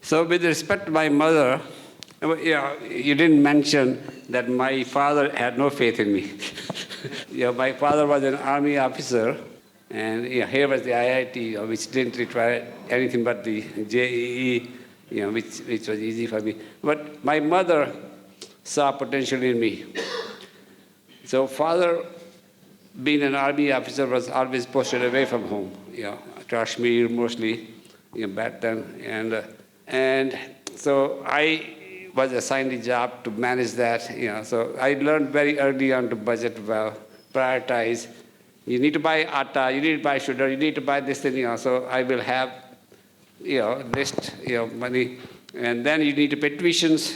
So with respect to my mother, you didn't mention that my father had no faith in me. My father was an army officer, and here was the IIT, which didn't require anything but the JEE, which was easy for me. But my mother saw potential in me. So father, being an army officer, was always posted away from home, Kashmir mostly, back then. And so I was assigned a job to manage that. So I learned very early on to budget well, prioritize. You need to buy atta, you need to buy sugar, you need to buy this thing. So I will have, list, money, and then you need to pay tuitions,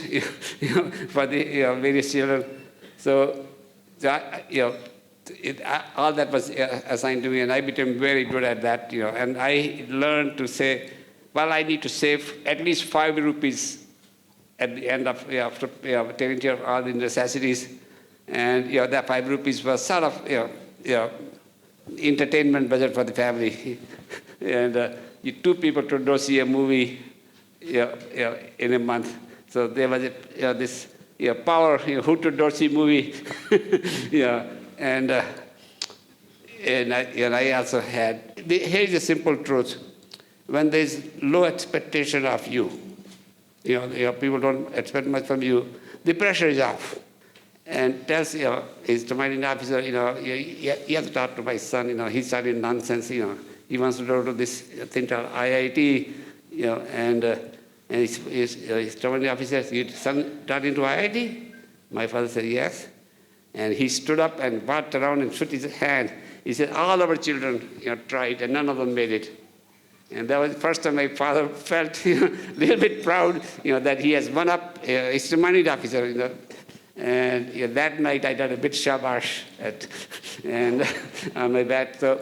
for the various children. So, all that was assigned to me, and I became very good at that. And I learned to say, well, I need to save at least 5 rupees at the end of, after taking care of all the necessities. And that 5 rupees was sort of, entertainment budget for the family. And you 2 people to go see a movie, in a month. So there was this power, who to go see movie, and I also had. Here's a simple truth: when there's low expectation of you, people don't expect much from you, the pressure is off. And tells his commanding officer, you have to talk to my son. He's studying nonsense. He wants to go to this thing called IIT. And his commanding officer says, "Your son got into IIT?" My father said, "Yes." And he stood up and walked around and shook his hand. He said, "All our children tried, and none of them made it." And that was the first time my father felt a little bit proud, that he has won up his commanding officer. And that night I got a bit shabash on my back. So,